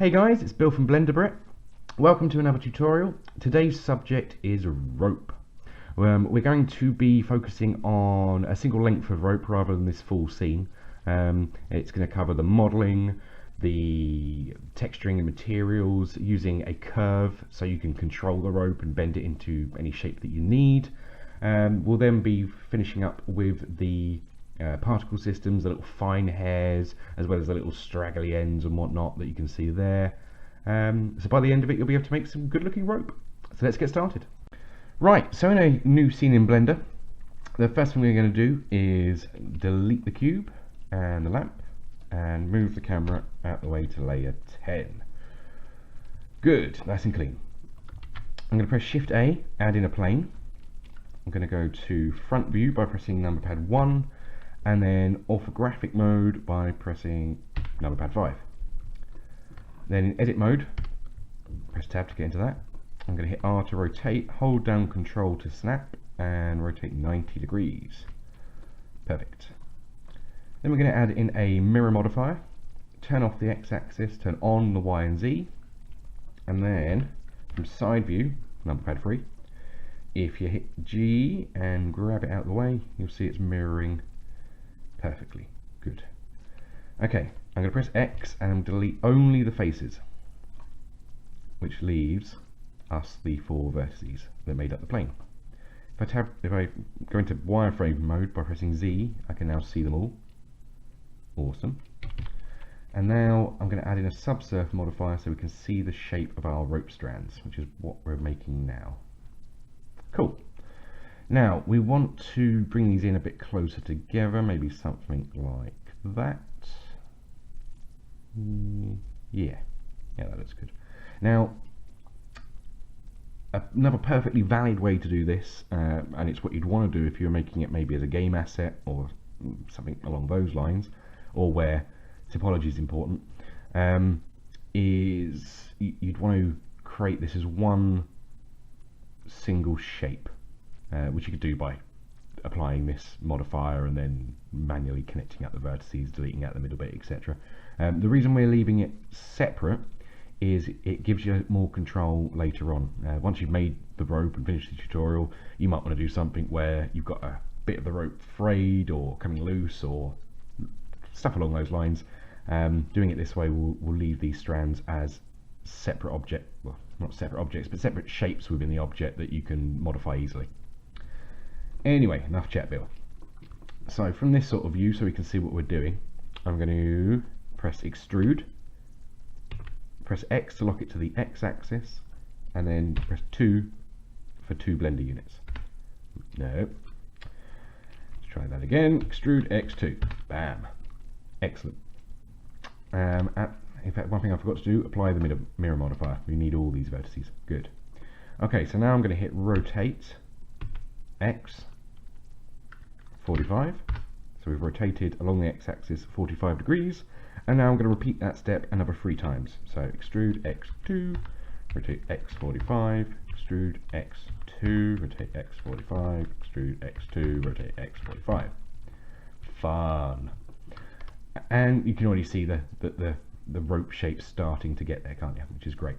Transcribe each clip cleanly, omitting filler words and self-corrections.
Hey guys, it's Bill from BlenderBrit. Welcome to another tutorial. Today's subject is rope. We're going to be focusing on a single length of rope rather than this full scene. It's going to cover the modelling, the texturing and materials, using a curve so you can control the rope and bend it into any shape that you need. We'll then be finishing up with the particle systems, the little fine hairs, as well as the little straggly ends and whatnot that you can see there. So by the end of it, you'll be able to make some good looking rope. So let's get started. Right, so in a new scene in Blender, the first thing we're going to do is delete the cube and the lamp and move the camera out the way to layer 10. Good, nice and clean. I'm going to press Shift A, add in a plane. I'm going to go to front view by pressing number pad 1, and then orthographic mode by pressing number pad 5. Then in edit mode, press tab to get into that. I'm going to hit R to rotate, hold down control to snap, and rotate 90 degrees. Perfect. Then we're going to add in a mirror modifier, turn off the x-axis, turn on the y and z, and then from side view, number pad 3, if you hit G and grab it out of the way, you'll see it's mirroring perfectly. Good. Okay, I'm going to press X and delete only the faces, which leaves us the 4 vertices that made up the plane. If I go into wireframe mode by pressing Z, I can now see them all. Awesome. And now I'm going to add in a subsurf modifier so we can see the shape of our rope strands, which is what we're making now. Cool. Now we want to bring these in a bit closer together, maybe something like that. Yeah, that looks good. Now another perfectly valid way to do this, and it's what you'd want to do if you're making it maybe as a game asset or something along those lines, or where typology is important, is you'd want to create this as one single shape, which you could do by applying this modifier and then manually connecting up the vertices, deleting out the middle bit, etc. The reason we're leaving it separate is it gives you more control later on. Once you've made the rope and finished the tutorial, you might want to do something where you've got a bit of the rope frayed or coming loose or stuff along those lines. Doing it this way will leave these strands as separate objects, well, not separate objects, but separate shapes within the object that you can modify easily. Anyway, enough chat, Bill. So from this sort of view, so we can see what we're doing, I'm going to press extrude, press X to lock it to the x-axis, and then press 2 for 2 blender units. No. Let's try that again. Extrude X2. Bam. Excellent. In fact, one thing I forgot to do, apply the mirror modifier. We need all these vertices. Good. Okay, so now I'm going to hit rotate X 45. So we've rotated along the x-axis 45 degrees, and now I'm going to repeat that step another 3 times. So extrude X2, rotate X45, extrude X2, rotate X45, extrude X2, rotate X45. Fun. And you can already see the rope shape starting to get there, can't you? Which is great.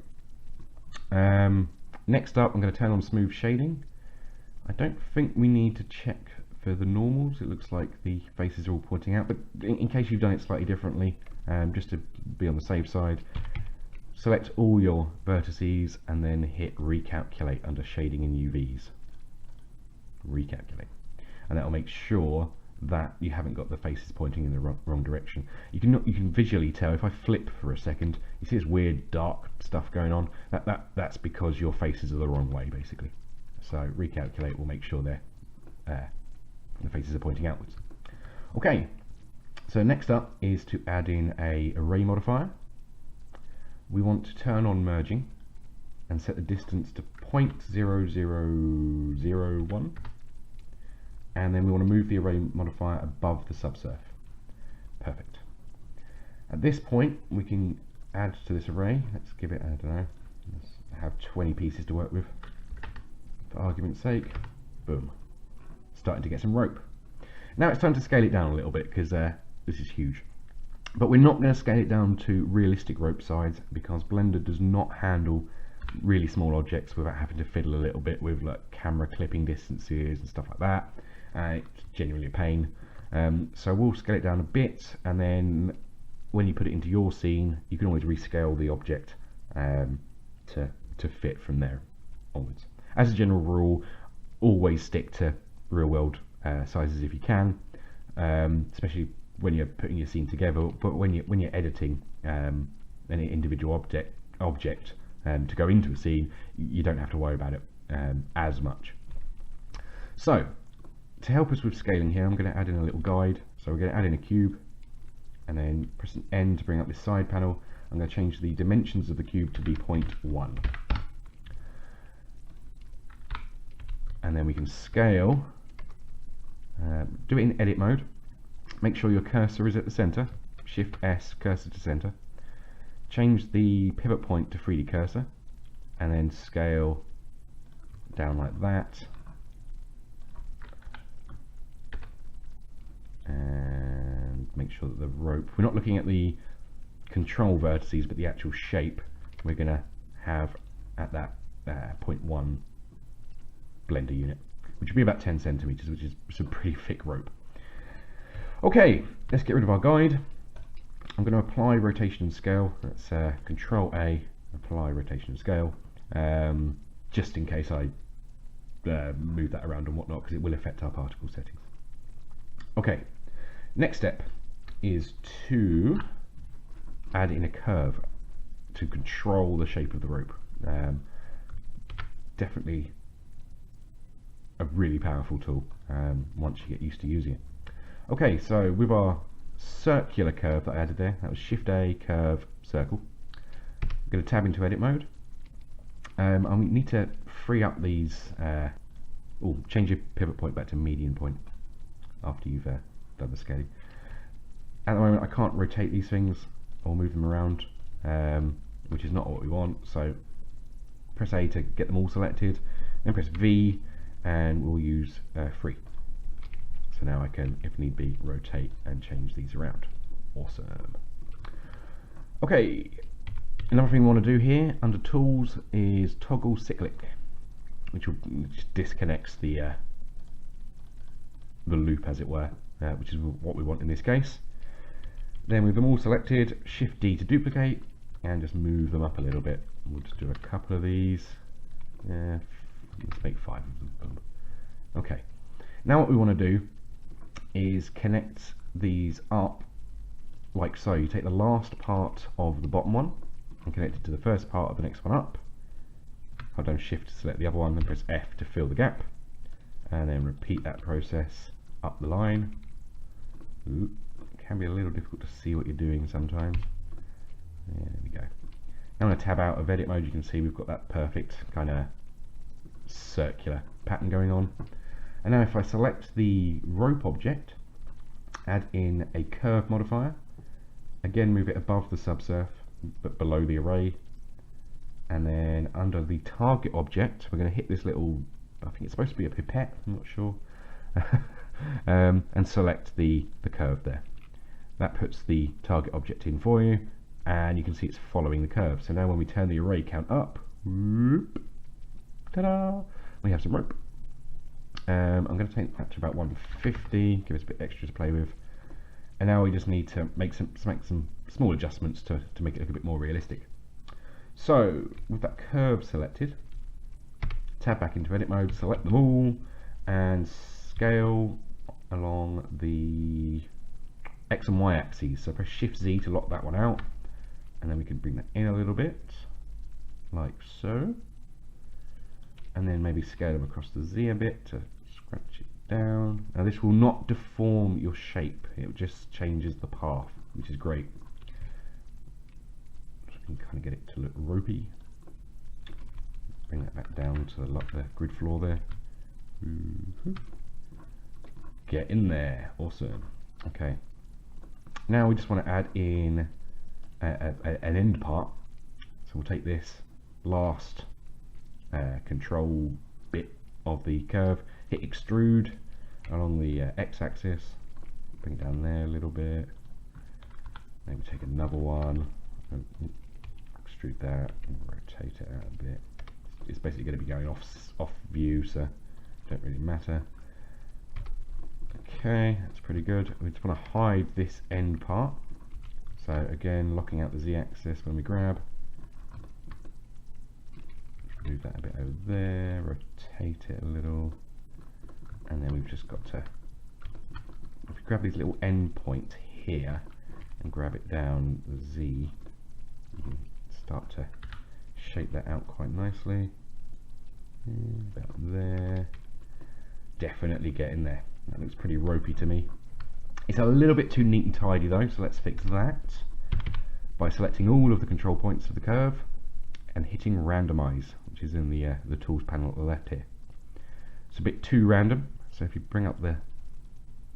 Next up, I'm going to turn on smooth shading. I don't think we need to check for the normals. It looks like the faces are all pointing out, but in case you've done it slightly differently, just to be on the safe side, select all your vertices and then hit recalculate under shading in UVs. Recalculate, and that will make sure that you haven't got the faces pointing in the wrong direction. You can visually tell if I flip for a second, you see this weird dark stuff going on. That's because your faces are the wrong way, basically. So recalculate will make sure the faces are pointing outwards. Okay, so next up is to add in a array modifier. We want to turn on merging and set the distance to 0.0001. And then we want to move the array modifier above the subsurf. Perfect. At this point, we can add to this array. Let's give it, I don't know, let's have 20 pieces to work with. For argument's sake, boom. Starting to get some rope. Now it's time to scale it down a little bit because this is huge. But we're not going to scale it down to realistic rope size because Blender does not handle really small objects without having to fiddle a little bit with like camera clipping distances and stuff like that. It's genuinely a pain. So we'll scale it down a bit, and then when you put it into your scene, you can always rescale the object to fit from there onwards. As a general rule, always stick to real world sizes if you can, especially when you're putting your scene together. But when you're editing any individual object to go into a scene, you don't have to worry about it as much. So to help us with scaling here, I'm going to add in a little guide. So we're going to add in a cube, and then press an N to bring up this side panel. I'm going to change the dimensions of the cube to be 0.1, and then we can scale. Do it in edit mode. Make sure your cursor is at the center. Shift S, cursor to center. Change the pivot point to 3D cursor, and then scale down like that. And make sure that the rope, we're not looking at the control vertices, but the actual shape we're going to have at that 0.1 blender unit, which will be about 10 centimeters, which is some pretty thick rope. Okay, let's get rid of our guide. I'm going to apply rotation and scale. That's Control A, apply rotation and scale, just in case I move that around and whatnot, because it will affect our particle settings. Okay, next step is to add in a curve to control the shape of the rope. Definitely a really powerful tool once you get used to using it. Okay, so with our circular curve that I added there, that was Shift A, curve, circle. I'm going to tab into edit mode. I need to free up these, change your pivot point back to median point after you've done the scaling. At the moment I can't rotate these things or move them around, which is not what we want, so press A to get them all selected, then press V and we'll use free. So now I can, if need be, rotate and change these around. Awesome. Okay, another thing we want to do here under tools is toggle cyclic, which just disconnects the loop, as it were, which is what we want in this case. Then with them all selected, Shift D to duplicate and just move them up a little bit. We'll just do a couple of these. Let's make 5 of them. Okay, now what we want to do is connect these up like so. You take the last part of the bottom one and connect it to the first part of the next one up. Hold down Shift to select the other one, then press F to fill the gap, and then repeat that process up the line. Ooh, it can be a little difficult to see what you're doing sometimes. There we go. Now I'm going to tab out of edit mode. You can see we've got that perfect kind of circular pattern going on. And now if I select the rope object, add in a curve modifier, again move it above the subsurf but below the array, and then under the target object we're going to hit this little, I think it's supposed to be a pipette, I'm not sure, and select the curve there. That puts the target object in for you, and you can see it's following the curve. So now when we turn the array count up, whoop, ta-da, we have some rope. I'm going to take that to about 150, give us a bit extra to play with, and now we just need to make some small adjustments to make it look a bit more realistic. So with that curve selected, tab back into edit mode, select them all, and scale along the X and Y axes. So press Shift Z to lock that one out, and then we can bring that in a little bit, like so. And then maybe scale them across the Z a bit to scratch it down. Now this will not deform your shape, it just changes the path, which is great. So you can kind of get it to look ropey. Bring that back down to the grid floor there. Get in there, awesome. Okay, now we just want to add in an end part. So we'll take this last control bit of the curve, hit extrude along the x-axis, bring it down there a little bit, Maybe take another one, and extrude that, and rotate it out a bit. It's basically going to be going off view, so it don't really matter. Okay, that's pretty good. We just want to hide this end part. So again, locking out the Z-axis when we grab. Move that a bit over there, rotate it a little, and then we've just got to, if we grab these little end points here and grab it down the Z, you can start to shape that out quite nicely. About there. Definitely getting there. That looks pretty ropey to me. It's a little bit too neat and tidy though, so let's fix that by selecting all of the control points of the curve and hitting randomize, which is in the tools panel at the left here. It's a bit too random, so if you bring up the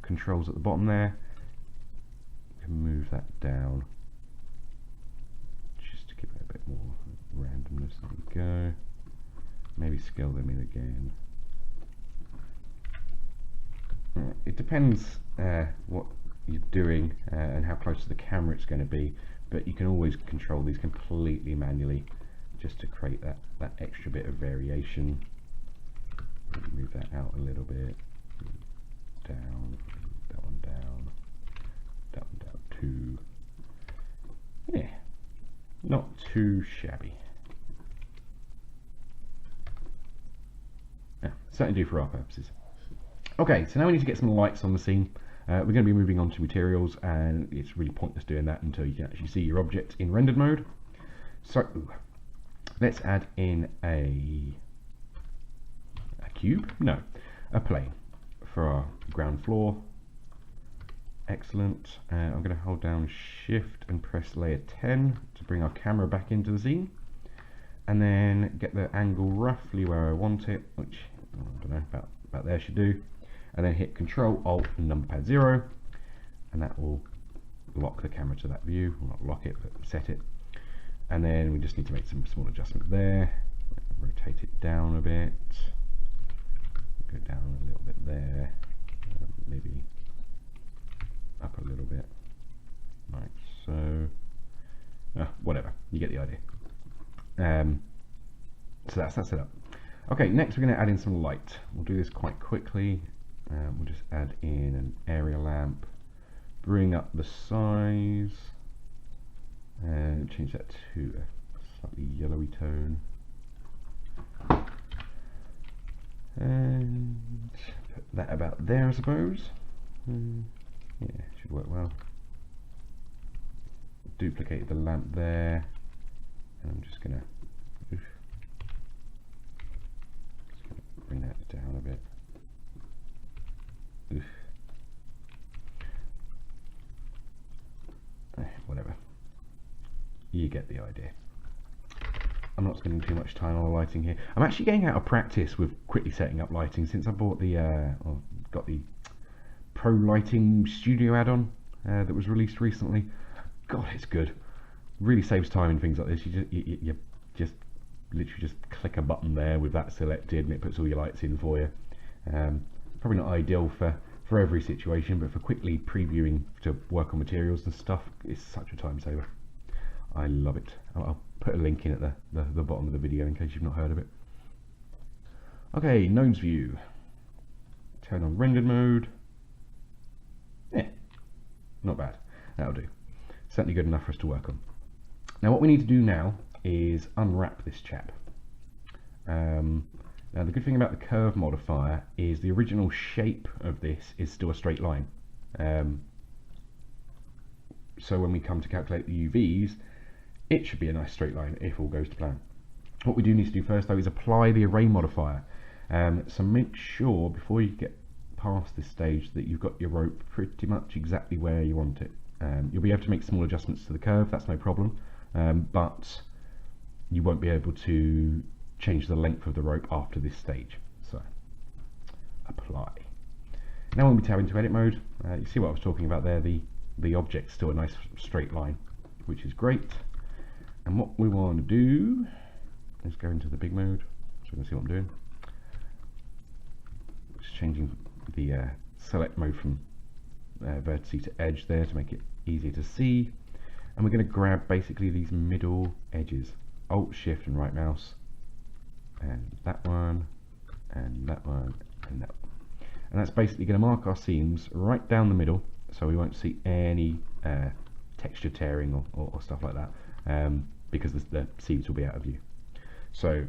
controls at the bottom there, you can move that down just to give it a bit more randomness. There we go. Maybe scale them in again. It depends what you're doing and how close to the camera it's going to be, but you can always control these completely manually just to create that extra bit of variation. Move that out a little bit, down, that one down, that one down too. Yeah, not too shabby. Yeah, certainly do for our purposes. Okay, so now we need to get some lights on the scene. We're going to be moving on to materials, and it's really pointless doing that until you can actually see your object in rendered mode. So let's add in a cube? No, a plane for our ground floor. Excellent. I'm going to hold down Shift and press layer 10 to bring our camera back into the scene, and then get the angle roughly where I want it, which I don't know, about there should do. And then hit Control Alt and number pad 0, and that will lock the camera to that view. Well, not lock it, but set it. And then we just need to make some small adjustments there. Rotate it down a bit. Go down a little bit there. Maybe up a little bit, like so. Whatever, you get the idea. So that's set up. Okay, next we're going to add in some light. We'll do this quite quickly. We'll just add in an area lamp, bring up the size, and change that to a slightly yellowy tone, and put that about there, I suppose. Yeah, should work well. Duplicate the lamp there, and I'm just gonna bring that down a bit. Whatever, you get the idea. I'm not spending too much time on the lighting here. I'm actually getting out of practice with quickly setting up lighting since I bought the or got the Pro Lighting Studio add-on that was released recently. God, it's good. Really saves time in things like this. You just literally just click a button there with that selected, and it puts all your lights in for you. Probably not ideal for every situation, but for quickly previewing to work on materials and stuff, it's such a time saver. I love it. I'll put a link in at the bottom of the video in case you've not heard of it. Okay, nodes view. Turn on rendered mode. Yeah, not bad. That'll do. Certainly good enough for us to work on. Now what we need to do now is unwrap this chap. Now the good thing about the curve modifier is the original shape of this is still a straight line. So when we come to calculate the UVs, it should be a nice straight line if all goes to plan. What we do need to do first though is apply the array modifier. So make sure before you get past this stage that you've got your rope pretty much exactly where you want it. You'll be able to make small adjustments to the curve, that's no problem, but you won't be able to change the length of the rope after this stage. So apply. Now when we tab into edit mode, you see what I was talking about there, the object's still a nice straight line, which is great. And what we want to do is go into the big mode, so you can see what I'm doing. Just changing the select mode from vertice to edge there to make it easier to see. and we're going to grab basically these middle edges. Alt, Shift and right mouse, and that one, and that one, and that one. And that's basically going to mark our seams right down the middle, so we won't see any texture tearing or stuff like that, because the seams will be out of view. So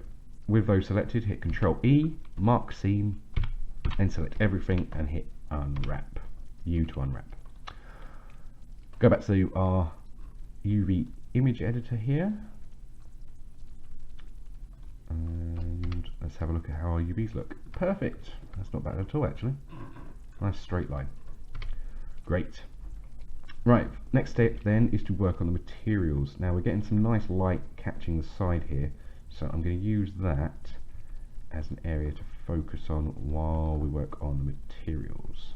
with those selected, hit Control E, mark seam, and select everything and hit Unwrap, U to unwrap. Go back to our UV image editor here, and let's have a look at how our UVs look. Perfect, that's not bad at all actually. Nice straight line. Great. Right, next step then is to work on the materials. Now we're getting some nice light catching the side here, so I'm going to use that as an area to focus on while we work on the materials.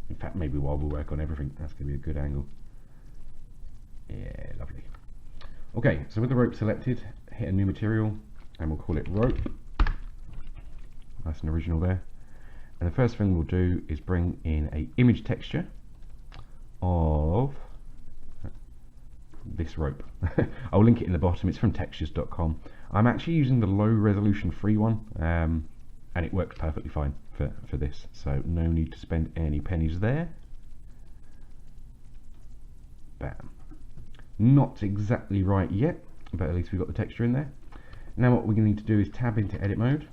In fact, maybe while we work on everything. That's going to be a good angle. Yeah, lovely. Okay, so with the rope selected, hit a new material and we'll call it rope. Nice and original there. And the first thing we'll do is bring in a image texture of this rope. I'll link it in the bottom. It's from textures.com. I'm actually using the low resolution free one, and it works perfectly fine for this, so no need to spend any pennies there. Bam. Not exactly right yet, but at least we've got the texture in there. Now what we're going to need to do is tab into edit mode,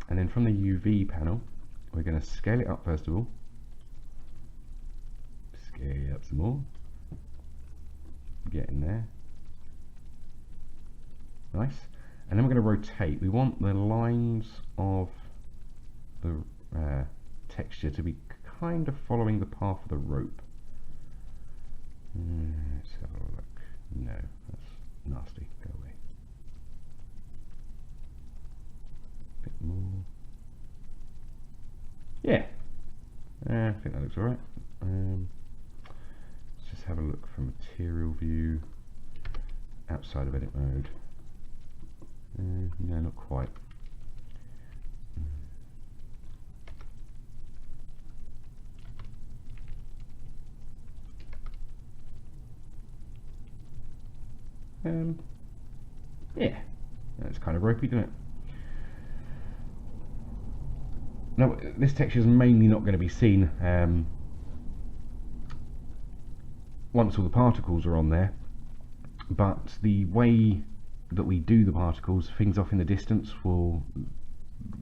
and then from the UV panel we're going to scale it up first of all, scale it up some more, get in there, nice, and then we're going to rotate. We want the lines of the texture to be kind of following the path of the rope. Let's have a look. No, that's nasty. Go away. A bit more. Yeah, I think that looks alright. Let's just have a look from material view outside of edit mode. No, not quite. Yeah, that's kind of ropey, doesn't it? Now, this texture is mainly not going to be seen once all the particles are on there, but the way that we do the particles, things off in the distance will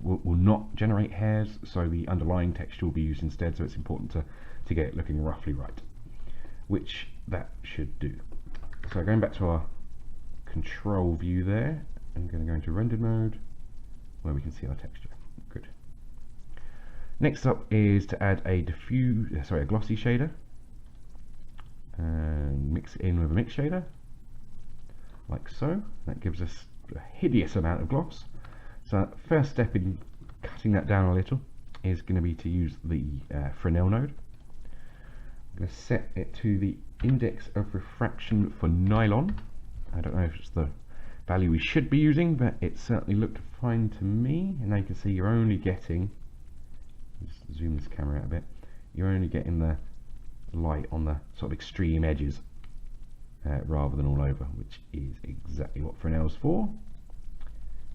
not generate hairs, so the underlying texture will be used instead, so it's important to get it looking roughly right, which that should do. So going back to our control view there, I'm going to go into rendered mode where we can see our texture. Good. Next up is to add a glossy shader and mix it in with a mix shader like so. That gives us a hideous amount of gloss. So first step in cutting that down a little is going to be to use the Fresnel node. I'm going to set it to the index of refraction for nylon. I don't know if it's the value we should be using, but it certainly looked fine to me. And now you can see you're only getting, just zoom this camera out a bit, you're only getting the light on the sort of extreme edges rather than all over, which is exactly what Fresnel's for.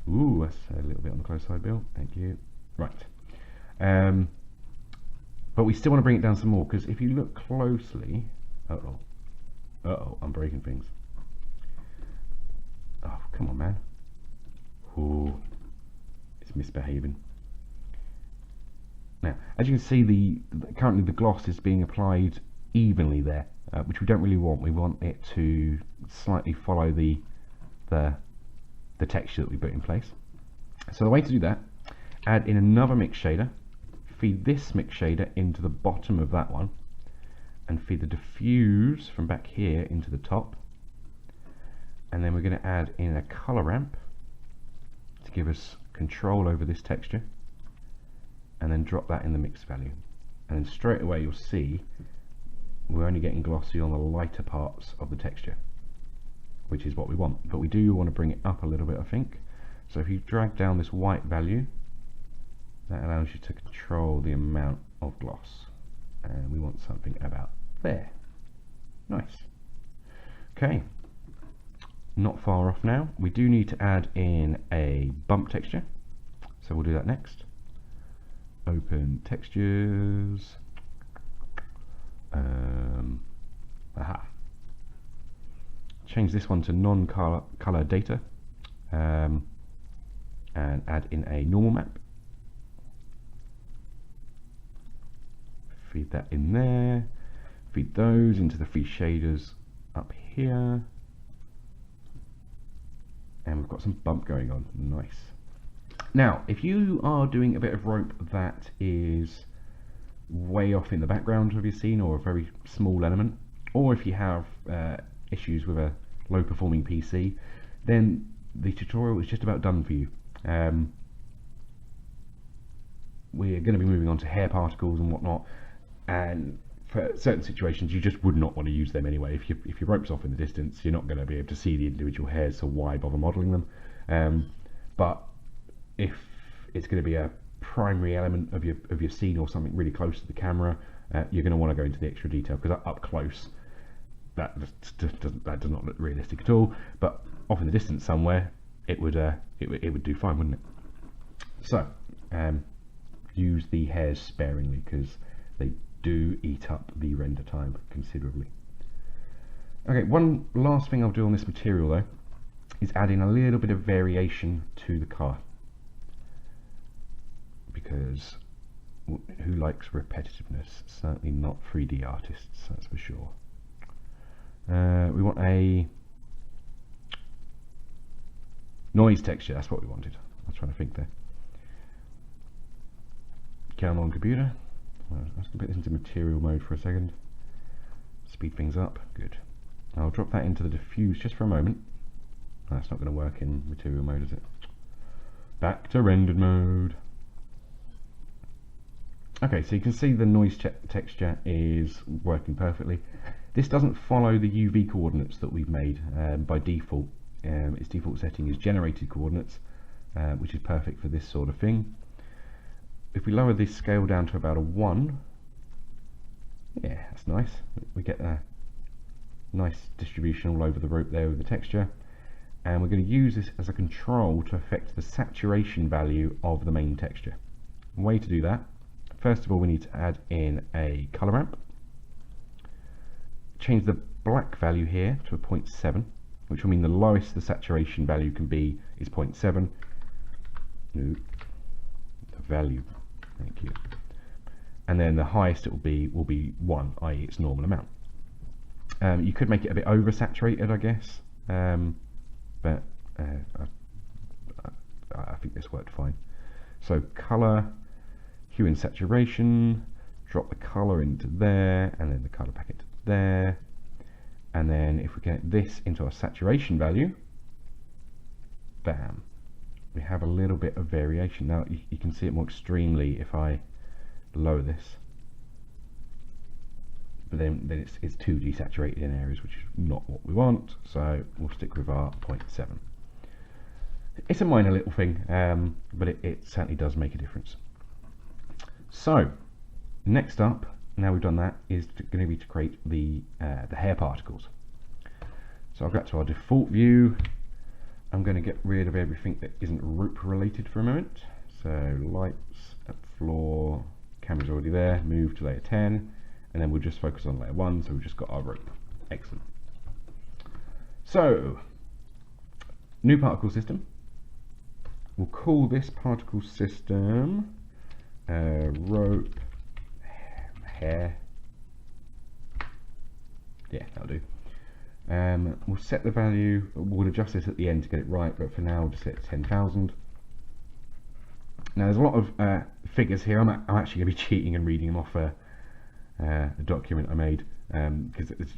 Ooh, that's a little bit on the close side, Bill. Thank you. Right. But we still want to bring it down some more, because if you look closely, I'm breaking things. Oh, come on, man. Ooh, it's misbehaving. Now, as you can see, currently the gloss is being applied evenly there, which we don't really want. We want it to slightly follow the texture that we put in place. So the way to do that, add in another mix shader, feed this mix shader into the bottom of that one, and feed the diffuse from back here into the top. And then we're going to add in a color ramp to give us control over this texture, and then drop that in the mix value. And then straight away you'll see we're only getting glossy on the lighter parts of the texture, which is what we want. But we do want to bring it up a little bit, I think. So if you drag down this white value, that allows you to control the amount of gloss, and we want something about there. Nice. Okay, not far off now. We do need to add in a bump texture, so we'll do that next. Open textures. Aha. Change this one to non-color data, and add in a normal map. Feed that in there. Feed those into the free shaders up here. And we've got some bump going on. Nice. Now, if you are doing a bit of rope that is way off in the background of your scene, or a very small element, or if you have issues with a low performing PC, then the tutorial is just about done for you. We're going to be moving on to hair particles and whatnot, and for certain situations you just would not want to use them anyway. If your rope's off in the distance, you're not going to be able to see the individual hairs, so why bother modelling them? But if it's going to be a primary element of your scene, or something really close to the camera, you're going to want to go into the extra detail, because up close that does not look realistic at all, but off in the distance somewhere it would do fine, wouldn't it? So use the hairs sparingly, because they do eat up the render time considerably. Okay, one last thing I'll do on this material though is add in a little bit of variation to the car, because who likes repetitiveness? Certainly not 3D artists, that's for sure. We want a noise texture, that's what we wanted. I was trying to think there. Come on, computer. Let's put this into material mode for a second. Speed things up. Good. I'll drop that into the diffuse just for a moment. That's not going to work in material mode, is it? Back to rendered mode. Okay, so you can see the noise texture is working perfectly. This doesn't follow the UV coordinates that we've made by default. Its default setting is generated coordinates, which is perfect for this sort of thing. If we lower this scale down to about a 1, yeah, that's nice. We get a nice distribution all over the rope there with the texture. And we're going to use this as a control to affect the saturation value of the main texture. Way to do that: first of all, we need to add in a color ramp. Change the black value here to a 0.7, which will mean the lowest the saturation value can be is 0.7. No, the value. Thank you. And then the highest it will be 1, i.e. its normal amount. You could make it a bit oversaturated, I guess, but I think this worked fine. So color, hue and saturation, drop the color into there, and then the color back into there, and then if we get this into our saturation value, bam, we have a little bit of variation. Now you can see it more extremely if I lower this, but then it's too desaturated in areas, which is not what we want, so we'll stick with our 0.7. It's a minor little thing, but it certainly does make a difference. So next up, now we've done that, is going to be to create the hair particles. So I'll go to our default view. I'm going to get rid of everything that isn't rope related for a moment. So lights, floor, camera's already there, move to layer 10, and then we'll just focus on layer 1, so we've just got our rope. Excellent. So, new particle system. We'll call this particle system rope hair. Yeah, that'll do. We'll set the value, we'll adjust this at the end to get it right, but for now we'll just set it to 10,000. Now there's a lot of figures here. I'm actually going to be cheating and reading them off a document I made, because it's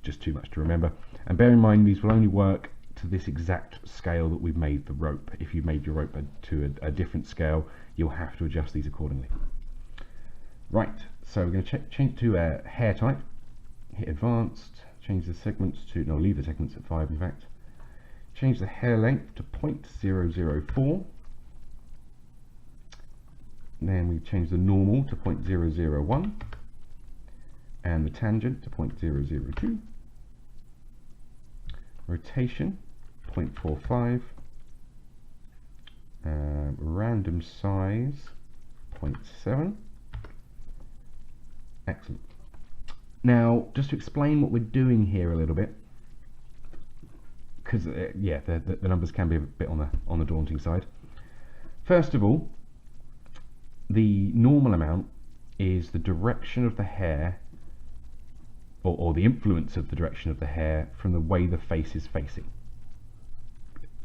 just too much to remember. And bear in mind, these will only work to this exact scale that we've made the rope. If you've made your rope to a different scale, you'll have to adjust these accordingly. Right, so we're going to change to hair type, hit advanced, change the segments to, no, leave the segments at 5 in fact. Change the hair length to 0.004. Then we change the normal to 0.001 and the tangent to 0.002. rotation 0.45, random size 0.7. Excellent. Now, just to explain what we're doing here a little bit, because yeah, the numbers can be a bit on the daunting side. First of all, the normal amount is the direction of the hair, or the influence of the direction of the hair from the way the face is facing.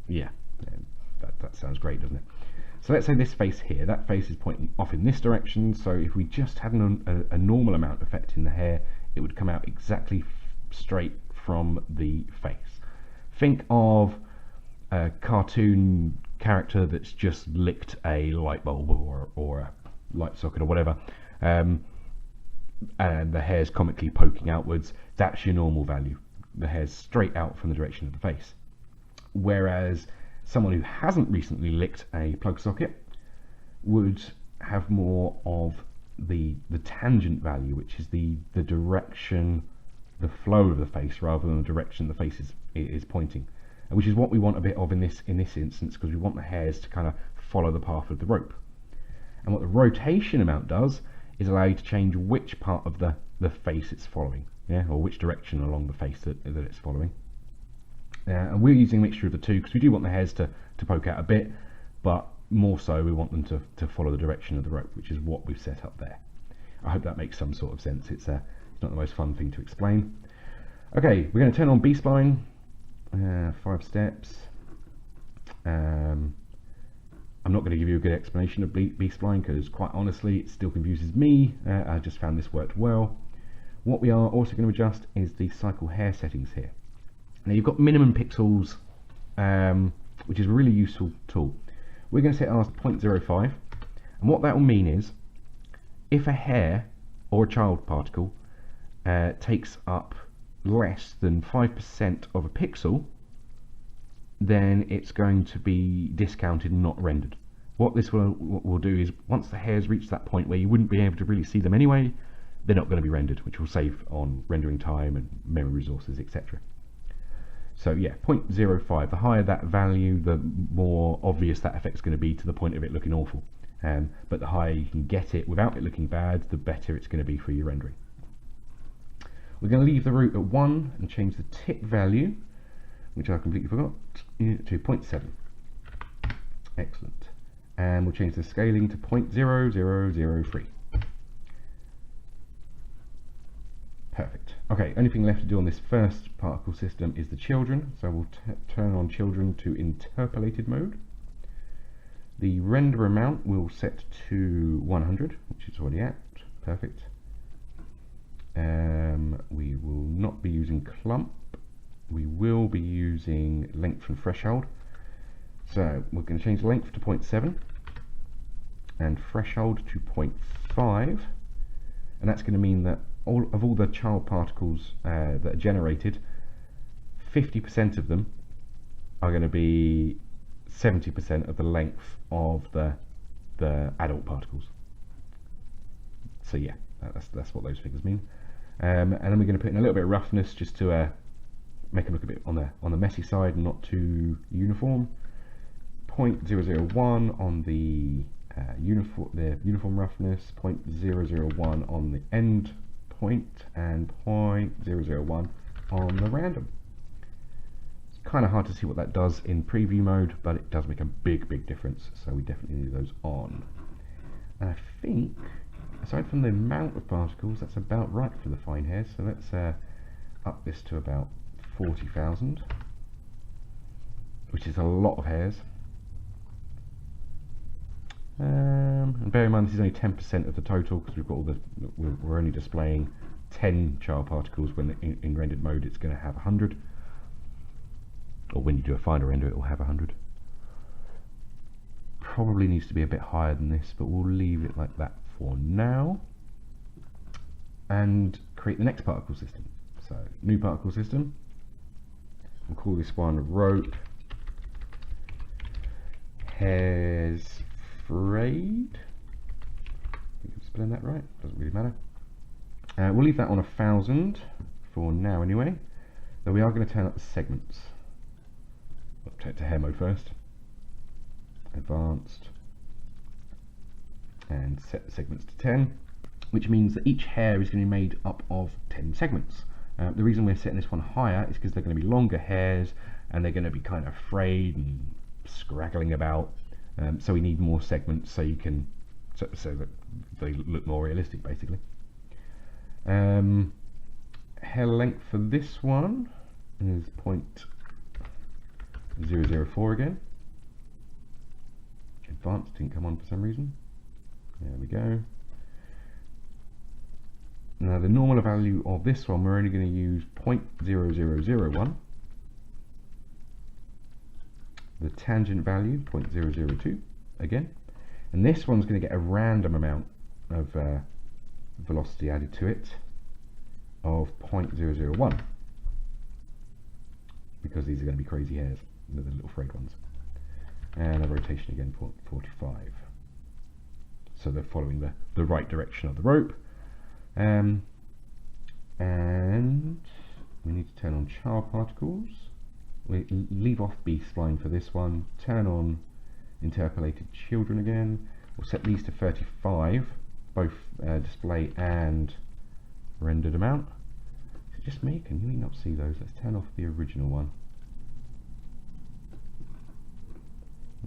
Yeah, that sounds great, doesn't it? So let's say this face here, that face is pointing off in this direction, so if we just had a normal amount affecting the hair, it would come out exactly straight from the face. Think of a cartoon character that's just licked a light bulb or a light socket or whatever, and the hair's comically poking outwards. That's your normal value. The hair's straight out from the direction of the face. Whereas someone who hasn't recently licked a plug socket would have more of the tangent value, which is the direction, the flow of the face, rather than the direction the face is pointing, which is what we want a bit of in this instance, because we want the hairs to kind of follow the path of the rope. And what the rotation amount does is allow you to change which part of the face it's following, yeah, or which direction along the face that it's following. And we're using a mixture of the two because we do want the hairs to poke out a bit, but more so we want them to follow the direction of the rope, which is what we've set up there. I hope that makes some sort of sense. It's not the most fun thing to explain. Okay, we're going to turn on B-spline, 5 steps. I'm not going to give you a good explanation of B-spline because quite honestly it still confuses me. I just found this worked well. What we are also going to adjust is the cycle hair settings here. Now you've got minimum pixels, which is a really useful tool. We're going to set ours to 0.05, and what that will mean is if a hair or a child particle takes up less than 5% of a pixel, then it's going to be discounted and not rendered. What this will do is once the hairs reach that point where you wouldn't be able to really see them anyway, they're not going to be rendered, which will save on rendering time and memory resources, etc. So yeah, 0.05, the higher that value, the more obvious that effect's going to be to the point of it looking awful. But the higher you can get it without it looking bad, the better it's going to be for your rendering. We're going to leave the root at 1 and change the tip value, which I completely forgot, to 0.7. Excellent. And we'll change the scaling to 0.0003. Perfect. Okay, only thing left to do on this first particle system is the children, so we'll turn on children to interpolated mode. The render amount we'll set to 100, which is already at. Perfect. We will not be using clump. We will be using length and threshold. So we're going to change length to 0.7 and threshold to 0.5, and that's going to mean that all the child particles that are generated, 50% of them are going to be 70% of the length of the adult particles. So yeah, that's what those figures mean. And then we're going to put in a little bit of roughness just to make them look a bit on the messy side and not too uniform. 0.001 on the uniform roughness, 0.001 on the end point, and 0.001 on the random. It's kind of hard to see what that does in preview mode, but it does make a big difference, so we definitely need those on. And I think, aside from the amount of particles, that's about right for the fine hairs, so let's up this to about 40,000, which is a lot of hairs. And bear in mind this is only 10% of the total, because we've got all we're only displaying 10 child particles. When in rendered mode it's going to have 100, or when you do a final render it will have 100. Probably needs to be a bit higher than this, but we'll leave it like that for now and create the next particle system. So new particle system, we'll call this one rope hairs frayed. I think I've spelled that right, doesn't really matter. We'll leave that on 1000 for now anyway, though we are going to turn up the segments. turn it to hair mode first. Advanced. And set the segments to 10, which means that each hair is going to be made up of 10 segments. The reason we're setting this one higher is because they're going to be longer hairs and they're going to be kind of frayed and scraggling about. So we need more segments so you can so that they look more realistic, basically. Hair length for this one is 0.004 again. Advanced didn't come on for some reason. There we go. Now the normal value of this one, we're only going to use 0.0001. The tangent value, 0.002 again. And this one's going to get a random amount of velocity added to it of 0.001. Because these are going to be crazy hairs, the little frayed ones. And a rotation again, 0.45. So they're following the right direction of the rope. And we need to turn on child particles. We leave off B-spline for this one. Turn on interpolated children again. We'll set these to 35, both display and rendered amount. Is it just me? Can you not see those? Let's turn off the original one.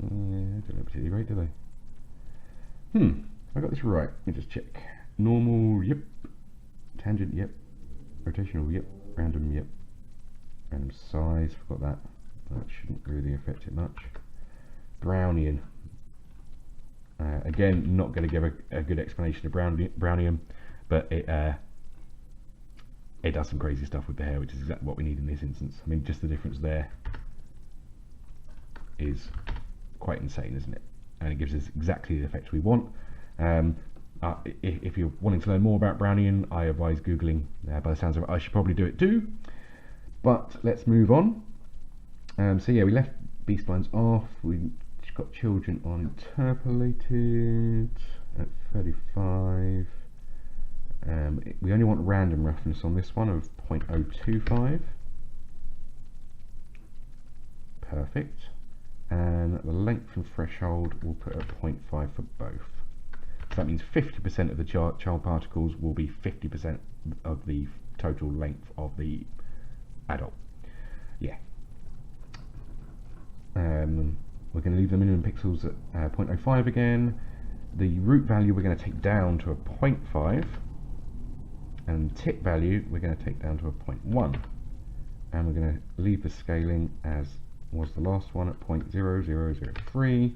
Yeah, they don't look particularly great, do they? I got this right. Let me just check. Normal, yep. Tangent, yep. Rotational, yep. Random, yep. Random size, forgot that. That shouldn't really affect it much. Brownian. Again, not going to give a good explanation of Brownian, but it does some crazy stuff with the hair, which is exactly what we need in this instance. I mean, just the difference there is quite insane, isn't it? And it gives us exactly the effect we want. If you're wanting to learn more about Brownian, I advise Googling. By the sounds of it, I should probably do it too. But let's move on. So yeah, we left B-splines off. We got children on interpolated at 35. We only want random roughness on this one of 0.025. Perfect. And the length and threshold we'll put at 0.5 for both. So that means 50% of the child particles will be 50% of the total length of the adult. Yeah. We're going to leave the minimum pixels at 0.05 again. The root value we're going to take down to a 0.5, and tip value we're going to take down to a 0.1, and we're going to leave the scaling as was the last one at 0.0003. I'm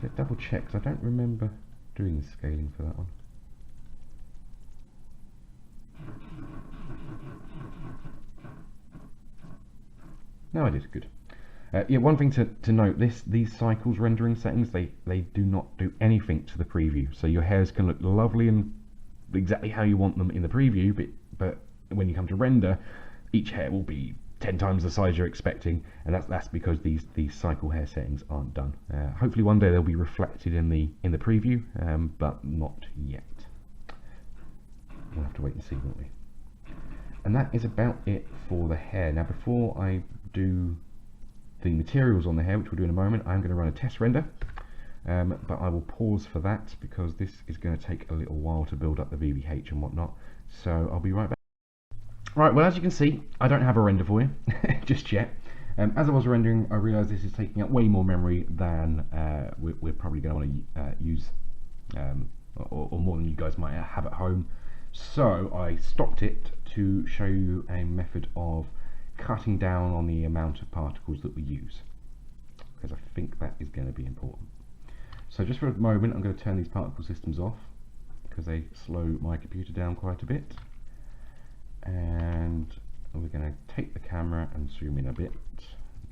going to double check because I don't remember doing the scaling for that one. No, I did. Good. Yeah, one thing to note, these cycles rendering settings, they do not do anything to the preview. So your hairs can look lovely and exactly how you want them in the preview, but when you come to render, each hair will be 10 times the size you're expecting, and that's because these cycle hair settings aren't done. Hopefully one day they'll be reflected in the preview, but not yet. We'll have to wait and see, won't we? And that is about it for the hair. Now before I do the materials on the hair, which we'll do in a moment, I'm going to run a test render, but I will pause for that because this is going to take a little while to build up the VVH and whatnot, so I'll be right back. Right, well, as you can see, I don't have a render for you just yet. As I was rendering, I realised this is taking up way more memory than we're probably going to want to use, or more than you guys might have at home. So I stopped it to show you a method of cutting down on the amount of particles that we use, because I think that is going to be important. So just for a moment, I'm going to turn these particle systems off because they slow my computer down quite a bit. And we're going to take the camera and zoom in a bit,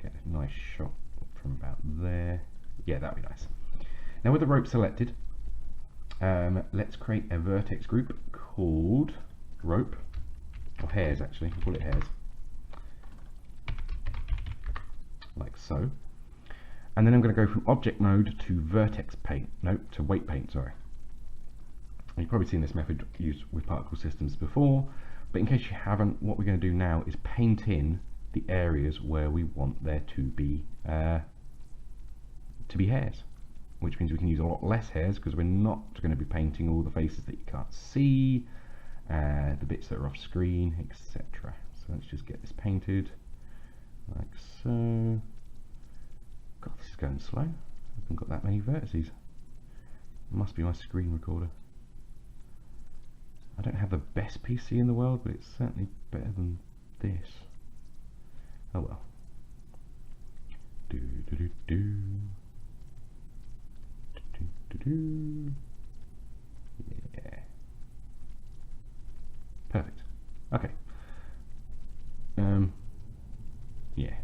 get a nice shot from about there. Yeah, that would be nice. Now with the rope selected, let's create a vertex group called rope, or hairs actually, we'll call it hairs, like so. And then I'm going to go from object mode to vertex paint, no, to weight paint, sorry. You've probably seen this method used with particle systems before, but in case you haven't, what we're going to do now is paint in the areas where we want there to be hairs, which means we can use a lot less hairs because we're not going to be painting all the faces that you can't see, the bits that are off screen, etc. So let's just get this painted like so. God, this is going slow. I haven't got that many vertices. It must be my screen recorder. I don't have the best PC in the world, but it's certainly better than this. Oh well. Do do do do. Do do do. Yeah. Perfect. Okay. Yeah.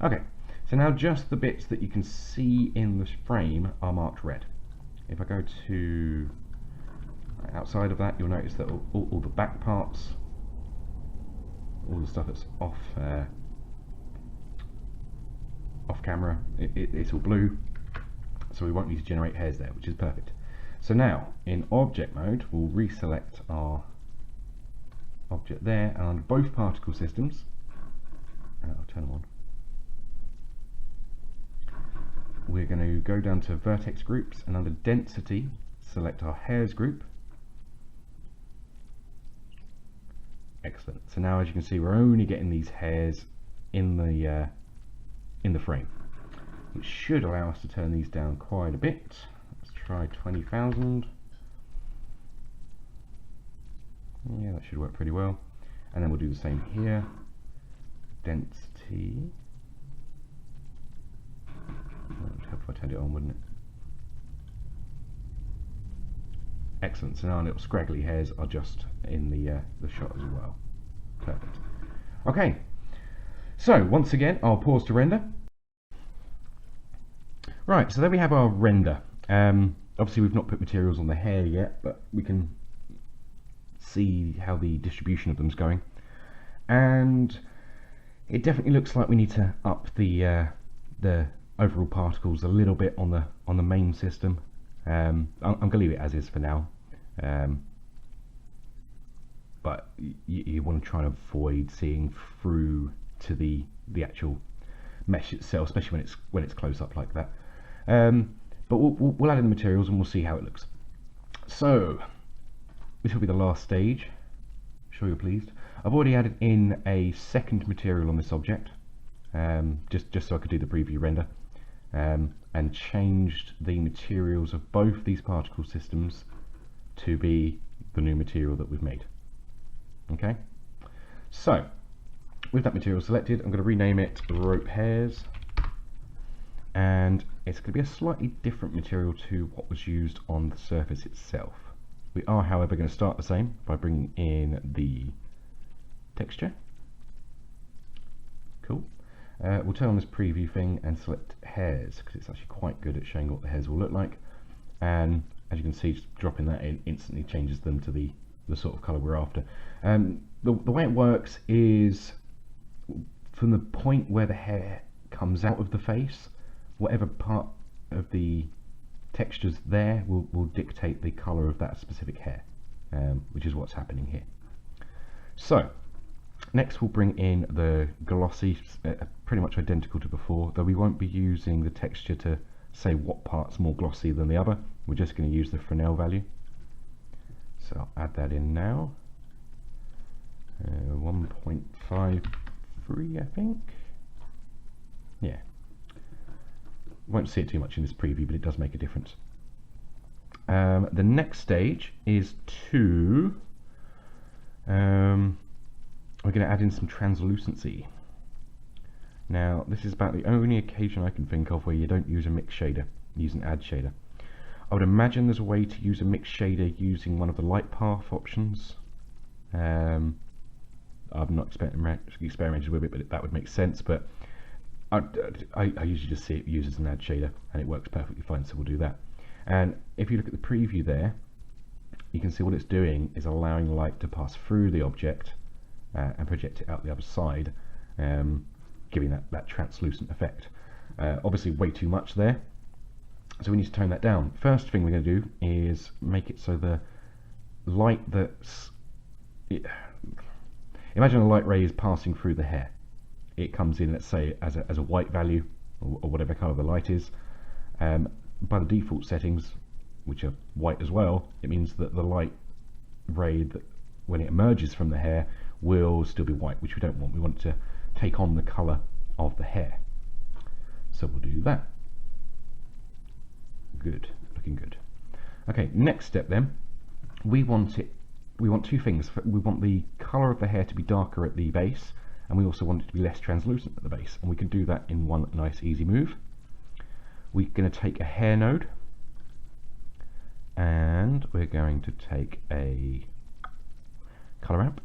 Okay. So now just the bits that you can see in this frame are marked red. If I go to outside of that, you'll notice that all the back parts, all the stuff that's off camera, it's all blue, so we won't need to generate hairs there, which is perfect. So now in object mode, we'll reselect our object there, and on both particle systems, I'll turn them on. We're going to go down to vertex groups, and under density, select our hairs group. Excellent. So now, as you can see, we're only getting these hairs in the frame, which should allow us to turn these down quite a bit. Let's try 20,000. Yeah, that should work pretty well. And then we'll do the same here. Density. It would help if I turned it on, wouldn't it? Excellent. So now our little scraggly hairs are just in the shot as well. Perfect. Okay. So once again, I'll pause to render. Right. So there we have our render. Obviously, we've not put materials on the hair yet, but we can see how the distribution of them's going, and it definitely looks like we need to up the overall particles a little bit on the main system. I'm going to leave it as is for now, but you want to try and avoid seeing through to the actual mesh itself, especially when it's close up like that. But we'll add in the materials and we'll see how it looks. So this will be the last stage. I'm sure you're pleased. I've already added in a second material on this object, just so I could do the preview render, and changed the materials of both these particle systems to be the new material that we've made. Okay, so with that material selected, I'm going to rename it rope hairs, and it's going to be a slightly different material to what was used on the surface itself. We are, however, going to start the same by bringing in the texture. Cool. We'll turn on this preview thing and select hairs, because it's actually quite good at showing what the hairs will look like. And as you can see, just dropping that in instantly changes them to the sort of colour we're after. The way it works is from the point where the hair comes out of the face, whatever part of the textures there will dictate the colour of that specific hair, which is what's happening here. So next we'll bring in the glossy, pretty much identical to before, though we won't be using the texture to say what part's more glossy than the other. We're just going to use the Fresnel value. So I'll add that in now. 1.53, I think. Yeah. Won't see it too much in this preview, but it does make a difference. The next stage is we're going to add in some translucency. Now, this is about the only occasion I can think of where you don't use a mix shader, use an add shader. I would imagine there's a way to use a mix shader using one of the light path options. I've not experimented with it, but that would make sense. But I usually just see it used as an add shader, and it works perfectly fine, so we'll do that. And if you look at the preview there, you can see what it's doing is allowing light to pass through the object and project it out the other side, giving that translucent effect. Obviously way too much there, so we need to tone that down. First thing we're going to do is make it so the light it's imagine a light ray is passing through the hair. It comes in, let's say, as a white value, or whatever colour the light is. By the default settings, which are white as well, it means that the light ray, that when it emerges from the hair, will still be white, which we don't want. We want it to take on the colour of the hair. So we'll do that. Good, looking good. Okay, next step then, we want two things. We want the colour of the hair to be darker at the base, and we also want it to be less translucent at the base, and we can do that in one nice easy move. We're going to take a hair node, and we're going to take a colour ramp,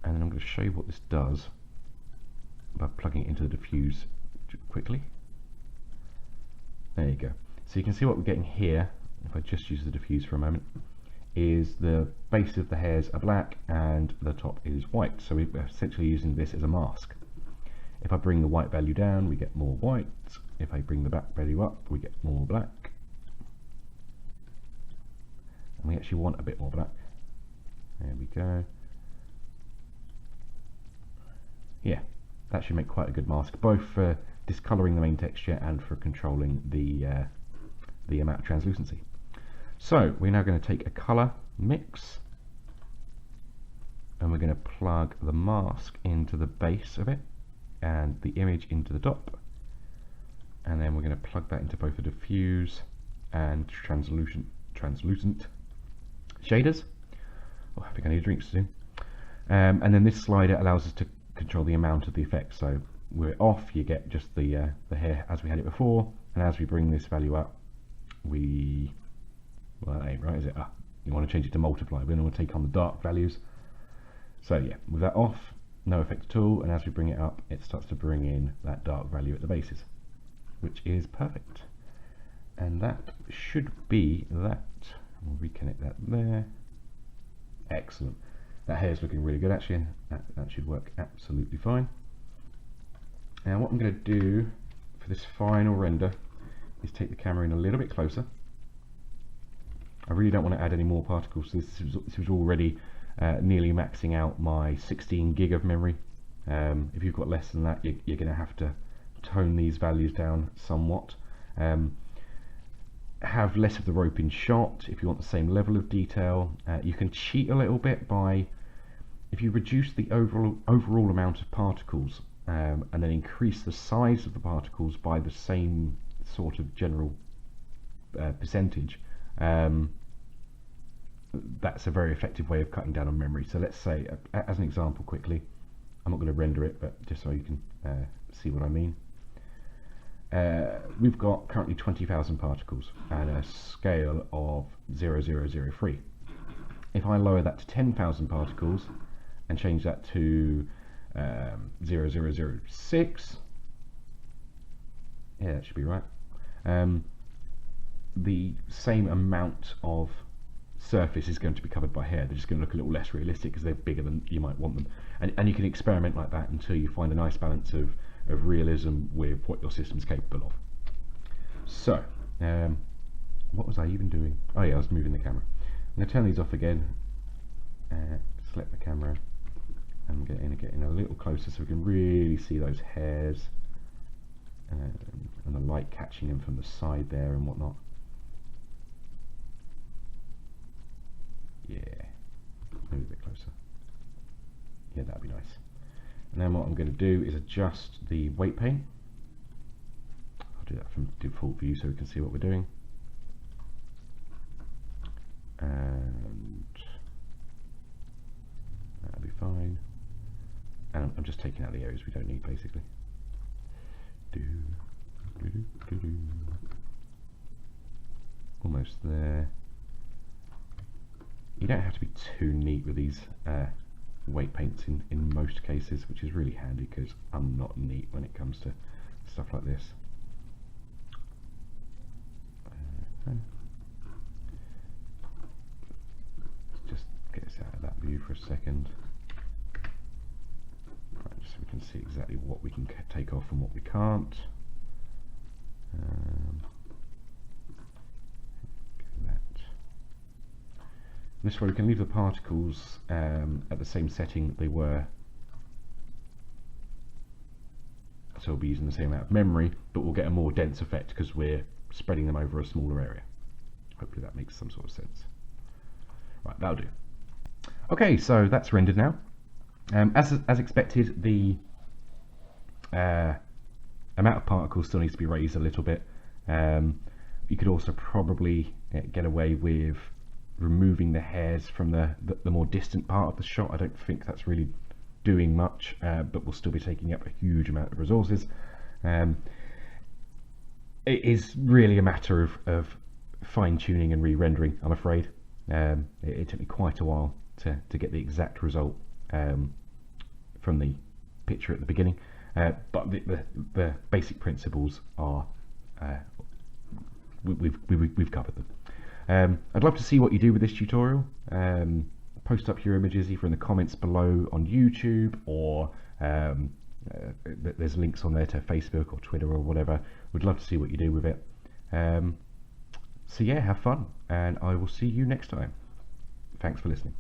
and then I'm going to show you what this does by plugging it into the diffuse quickly. There you go. So you can see what we're getting here, if I just use the diffuse for a moment, is the base of the hairs are black and the top is white. So we're essentially using this as a mask. If I bring the white value down, we get more white. If I bring the black value up, we get more black. And we actually want a bit more black. There we go. Yeah, that should make quite a good mask, both for discolouring the main texture and for controlling the amount of translucency. So we're now going to take a colour mix, and we're going to plug the mask into the base of it and the image into the top, and then we're going to plug that into both the diffuse and translucent shaders. Oh, I think I need a drink soon. And then this slider allows us to control the amount of the effect. So we're off, you get just the hair as we had it before, and as we bring this value up, well, that ain't right, is it? You want to change it to multiply. We don't want to take on the dark values. So yeah, with that off, no effect at all, and as we bring it up, it starts to bring in that dark value at the bases, which is perfect. And that should be that. We'll reconnect that there. Excellent. That hair's looking really good actually. That should work absolutely fine. Now what I'm going to do for this final render is take the camera in a little bit closer. I really don't want to add any more particles. This was already nearly maxing out my 16 gig of memory. If you've got less than that, you're going to have to tone these values down somewhat. Have less of the rope in shot if you want the same level of detail. You can cheat a little bit by, if you reduce the overall amount of particles and then increase the size of the particles by the same sort of general percentage, that's a very effective way of cutting down on memory. So let's say, as an example quickly, I'm not going to render it, but just so you can see what I mean. We've got currently 20,000 particles and a scale of 0.003. If I lower that to 10,000 particles and change that to 0.006, yeah, that should be right. The same amount of surface is going to be covered by hair. They're just going to look a little less realistic because they're bigger than you might want them. And you can experiment like that until you find a nice balance of realism with what your system's capable of. So, what was I even doing? Oh yeah, I was moving the camera. I'm going to turn these off again, select the camera, and get in a little closer so we can really see those hairs and the light catching them from the side there and whatnot. Yeah, maybe a bit closer. Yeah, that'd be nice. And then what I'm going to do is adjust the weight paint. I'll do that from default view so we can see what we're doing. And that'll be fine. And I'm just taking out the areas we don't need, basically. Almost there. You don't have to be too neat with these weight paints in most cases, which is really handy because I'm not neat when it comes to stuff like this. Let's just get this out of that view for a second. Right, just so we can see exactly what we can take off and what we can't. This way we can leave the particles at the same setting that they were. So we'll be using the same amount of memory, but we'll get a more dense effect because we're spreading them over a smaller area. Hopefully that makes some sort of sense. Right, that'll do. Okay, so that's rendered now. As expected, the amount of particles still needs to be raised a little bit. You could also probably get away with removing the hairs from the more distant part of the shot. I don't think that's really doing much, but we'll still be taking up a huge amount of resources. It is really a matter of fine-tuning and re-rendering, I'm afraid. It took me quite a while to get the exact result from the picture at the beginning, but the basic principles are we've covered them. I'd love to see what you do with this tutorial. Post up your images either in the comments below on YouTube, or there's links on there to Facebook or Twitter or whatever. We'd love to see what you do with it. So yeah, have fun, and I will see you next time. Thanks for listening.